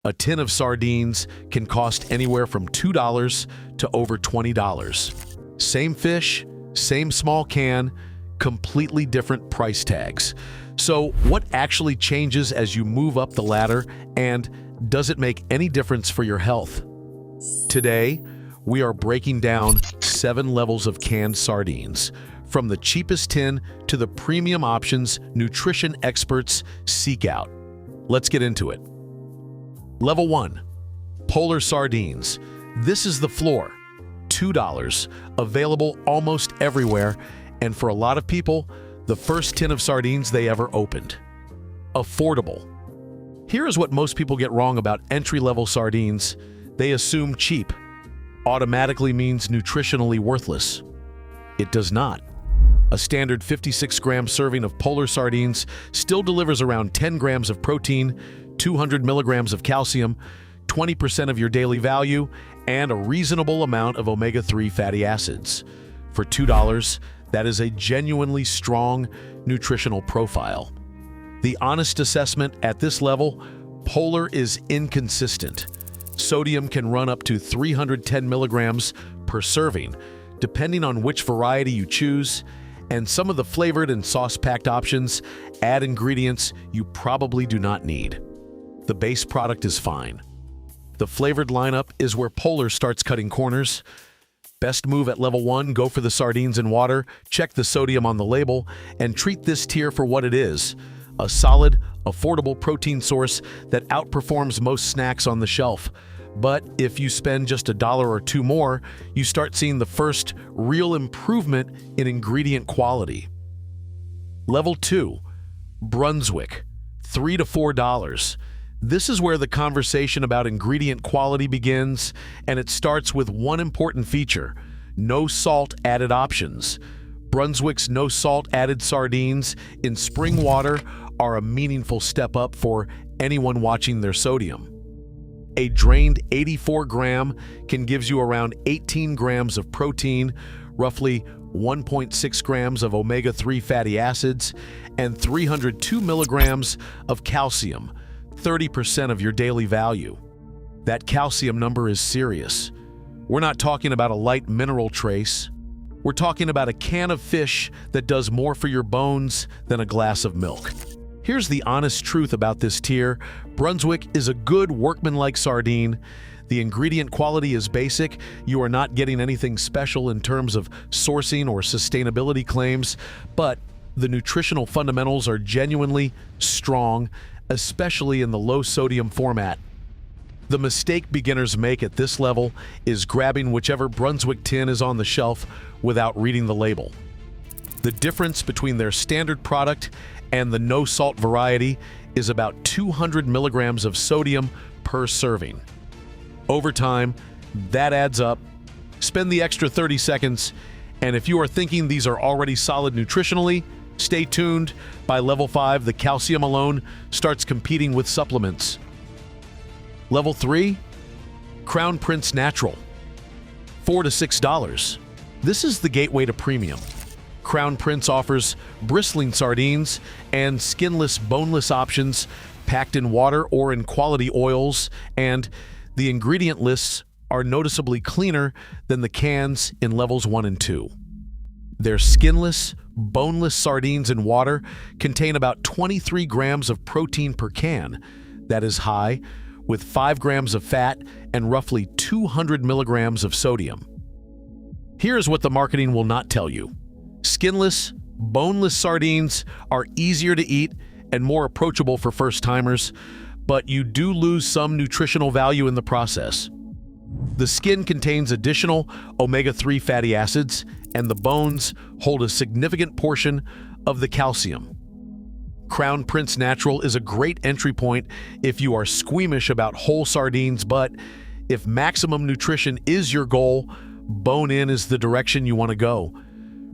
A tin of sardines can cost anywhere from $2 to over $20. Same fish, same small can, completely different price tags. So what actually changes as you move up the ladder, and does it make any difference for your health? Today, we are breaking down 7 levels of canned sardines, from the cheapest tin to the premium options nutrition experts seek out. Let's get into it. Level 1. Polar sardines. This is the floor. $2, available almost everywhere, and for a lot of people, the first tin of sardines they ever opened. Affordable. Here is what most people get wrong about entry-level sardines. They assume cheap automatically means nutritionally worthless. It does not. A standard 56-gram serving of polar sardines still delivers around 10 grams of protein, 200 milligrams of calcium, 20% of your daily value, and a reasonable amount of omega-3 fatty acids. For $2, that is a genuinely strong nutritional profile. The honest assessment at this level, Polar is inconsistent. Sodium can run up to 310 milligrams per serving, depending on which variety you choose, and some of the flavored and sauce-packed options add ingredients you probably do not need. The base product is fine. The flavored lineup is where Polar starts cutting corners. Best move at level 1, go for the sardines in water, check the sodium on the label, and treat this tier for what it is: a solid, affordable protein source that outperforms most snacks on the shelf. But if you spend just $1 or $2 more, you start seeing the first real improvement in ingredient quality. Level 2, Brunswick, $3 to $4. This is where the conversation about ingredient quality begins, and it starts with one important feature: no salt added options. Brunswick's no salt added sardines in spring water are a meaningful step up for anyone watching their sodium. A drained 84-gram can give you around 18 grams of protein, roughly 1.6 grams of omega-3 fatty acids, and 302 milligrams of calcium, 30% of your daily value. That calcium number is serious. We're not talking about a light mineral trace. We're talking about a can of fish that does more for your bones than a glass of milk. Here's the honest truth about this tier: Brunswick is a good workmanlike sardine. The ingredient quality is basic. You are not getting anything special in terms of sourcing or sustainability claims, but the nutritional fundamentals are genuinely strong, especially in the low-sodium format. The mistake beginners make at this level is grabbing whichever Brunswick tin is on the shelf without reading the label. The difference between their standard product and the no-salt variety is about 200 milligrams of sodium per serving. Over time, that adds up. Spend the extra 30 seconds, and if you are thinking these are already solid nutritionally, stay tuned. By level 5, the calcium alone starts competing with supplements. Level 3, Crown Prince Natural, $4 to $6. This is the gateway to premium. Crown Prince offers bristling sardines and skinless, boneless options packed in water or in quality oils, and the ingredient lists are noticeably cleaner than the cans in levels 1 and 2. Their skinless, boneless sardines in water contain about 23 grams of protein per can. That is high, with 5 grams of fat and roughly 200 milligrams of sodium. Here's what the marketing will not tell you: skinless, boneless sardines are easier to eat and more approachable for first-timers, but you do lose some nutritional value in the process. The skin contains additional omega-3 fatty acids, and the bones hold a significant portion of the calcium. Crown Prince Natural is a great entry point if you are squeamish about whole sardines, but if maximum nutrition is your goal, bone-in is the direction you want to go.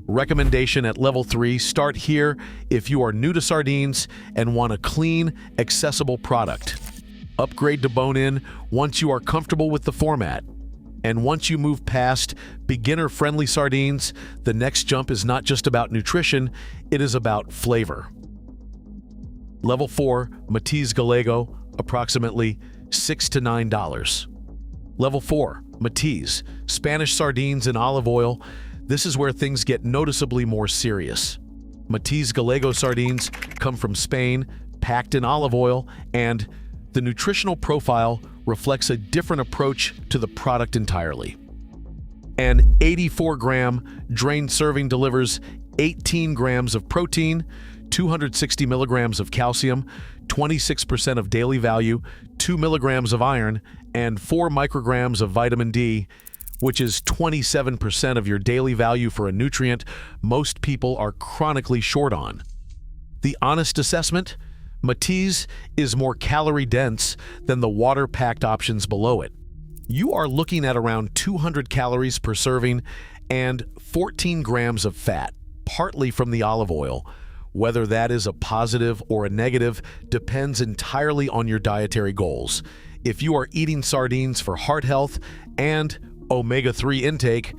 Recommendation at level 3, start here if you are new to sardines and want a clean, accessible product. Upgrade to bone-in once you are comfortable with the format. And once you move past beginner-friendly sardines, the next jump is not just about nutrition, it is about flavor. Level 4, Matiz Gallego, approximately $6 to $9. Level 4. Matiz, Spanish sardines in olive oil. This is where things get noticeably more serious. Matiz Gallego sardines come from Spain, packed in olive oil, and the nutritional profile reflects a different approach to the product entirely. An 84-gram drained serving delivers 18 grams of protein, 260 milligrams of calcium, 26% of daily value, 2 milligrams of iron, and 4 micrograms of vitamin D, which is 27% of your daily value for a nutrient most people are chronically short on. The honest assessment? Matiz is more calorie-dense than the water-packed options below it. You are looking at around 200 calories per serving and 14 grams of fat, partly from the olive oil. Whether that is a positive or a negative depends entirely on your dietary goals. If you are eating sardines for heart health and omega-3 intake,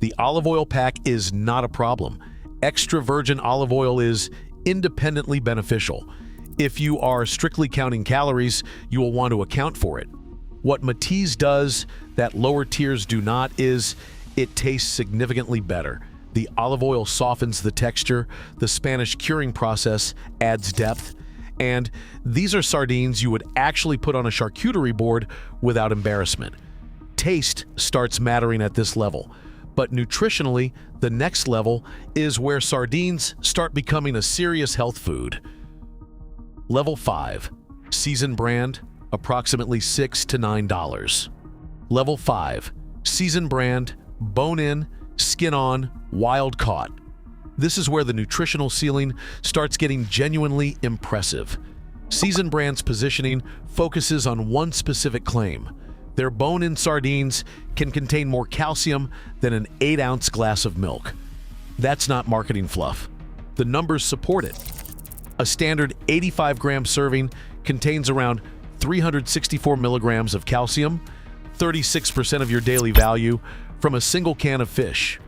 the olive oil pack is not a problem. Extra virgin olive oil is independently beneficial. If you are strictly counting calories, you will want to account for it. What Matiz does that lower tiers do not is it tastes significantly better. The olive oil softens the texture, the Spanish curing process adds depth, and these are sardines you would actually put on a charcuterie board without embarrassment. Taste starts mattering at this level, but nutritionally, the next level is where sardines start becoming a serious health food. Level 5. Seasoned brand, approximately $6 to $9. Level 5. Seasoned brand, bone-in, skin-on, wild-caught. This is where the nutritional ceiling starts getting genuinely impressive. Seasoned brand's positioning focuses on one specific claim. Their bone-in sardines can contain more calcium than an 8-ounce glass of milk. That's not marketing fluff. The numbers support it. A standard 85-gram serving contains around 364 milligrams of calcium, 36% of your daily value from a single can of fish.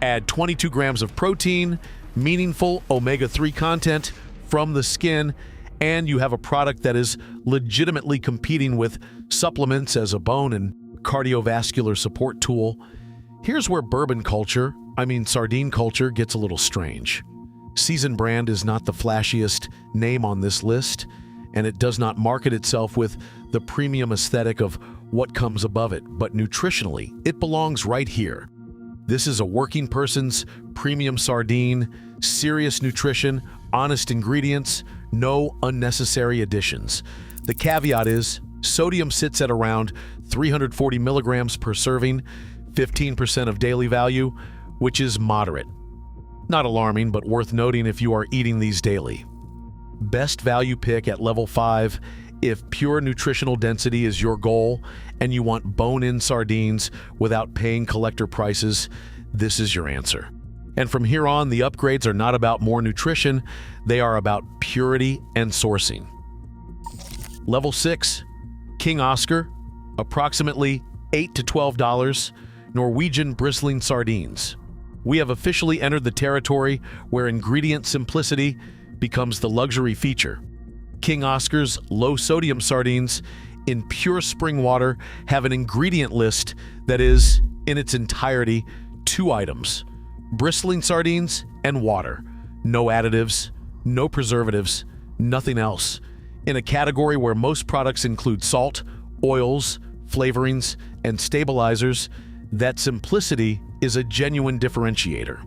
Add 22 grams of protein, meaningful omega-3 content from the skin, and you have a product that is legitimately competing with supplements as a bone and cardiovascular support tool. Here's where sardine culture gets a little strange. Seasoned brand is not the flashiest name on this list, and it does not market itself with the premium aesthetic of what comes above it, but nutritionally, it belongs right here. This is a working person's premium sardine, serious nutrition, honest ingredients, no unnecessary additions. The caveat is, sodium sits at around 340 milligrams per serving, 15% of daily value, which is moderate. Not alarming, but worth noting if you are eating these daily. Best value pick at level 5, if pure nutritional density is your goal and you want bone-in sardines without paying collector prices, this is your answer. And from here on, the upgrades are not about more nutrition, they are about purity and sourcing. Level 6, King Oscar, approximately $8 to $12, Norwegian bristling sardines. We have officially entered the territory where ingredient simplicity becomes the luxury feature. King Oscar's low-sodium sardines in pure spring water have an ingredient list that is, in its entirety, 2 items: bristling sardines and water. No additives, no preservatives, nothing else. In a category where most products include salt, oils, flavorings, and stabilizers, that simplicity is a genuine differentiator.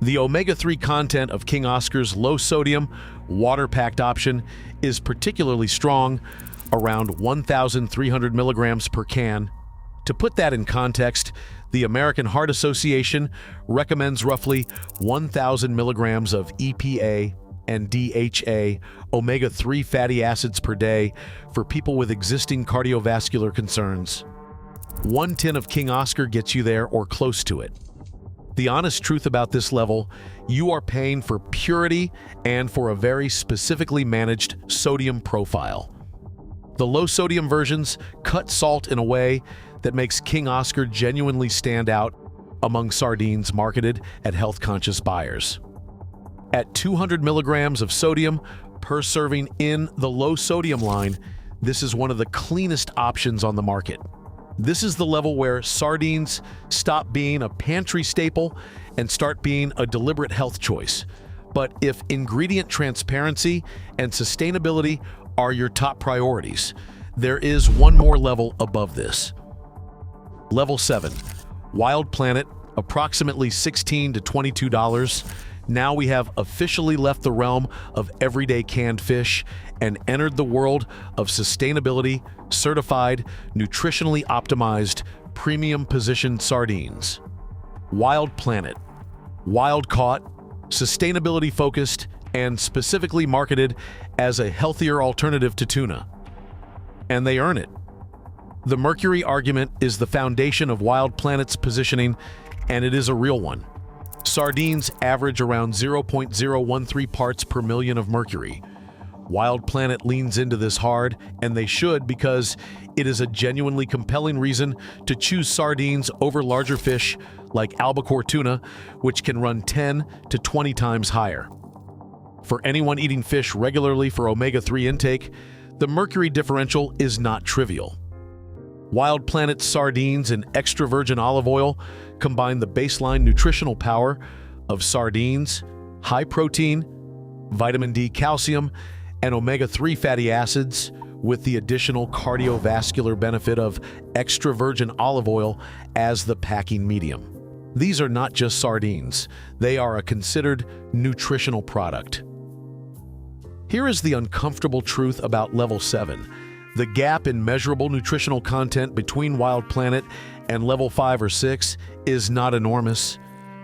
The omega-3 content of King Oscar's low-sodium, water-packed option is particularly strong, around 1,300 milligrams per can. To put that in context, the American Heart Association recommends roughly 1,000 milligrams of EPA and DHA, omega-3 fatty acids per day for people with existing cardiovascular concerns. 1 tin of King Oscar gets you there or close to it. The honest truth about this level, you are paying for purity and for a very specifically managed sodium profile. The low-sodium versions cut salt in a way that makes King Oscar genuinely stand out among sardines marketed at health-conscious buyers. At 200 milligrams of sodium per serving in the low-sodium line, This is one of the cleanest options on the market. This is the level where sardines stop being a pantry staple and start being a deliberate health choice. But if ingredient transparency and sustainability are your top priorities, there is one more level above this. Level 7, Wild Planet, approximately $16 to $22. Now we have officially left the realm of everyday canned fish and entered the world of sustainability, certified, nutritionally optimized, premium positioned sardines. Wild Planet, wild caught, sustainability focused, and specifically marketed as a healthier alternative to tuna. And they earn it. The mercury argument is the foundation of Wild Planet's positioning, and it is a real one. Sardines average around 0.013 parts per million of mercury. Wild Planet leans into this hard, and they should, because it is a genuinely compelling reason to choose sardines over larger fish like albacore tuna, which can run 10 to 20 times higher. For anyone eating fish regularly for omega-3 intake, the mercury differential is not trivial. Wild Planet sardines and extra virgin olive oil combine the baseline nutritional power of sardines, high protein, vitamin D, calcium, and omega-3 fatty acids with the additional cardiovascular benefit of extra virgin olive oil as the packing medium. These are not just sardines, they are a considered nutritional product. Here is the uncomfortable truth about Level 7. The gap in measurable nutritional content between Wild Planet and Level 5 or 6 is not enormous.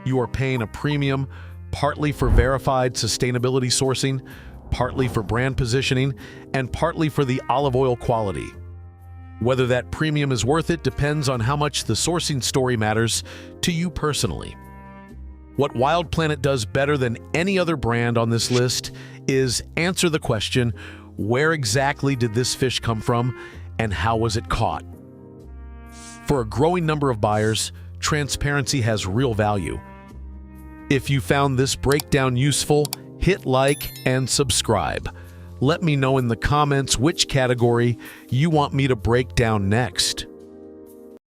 You are paying a premium, partly for verified sustainability sourcing, partly for brand positioning, and partly for the olive oil quality. Whether that premium is worth it depends on how much the sourcing story matters to you personally. What Wild Planet does better than any other brand on this list is answer the question, where exactly did this fish come from and how was it caught? For a growing number of buyers, transparency has real value. If you found this breakdown useful, hit like and subscribe. Let me know in the comments which category you want me to break down next.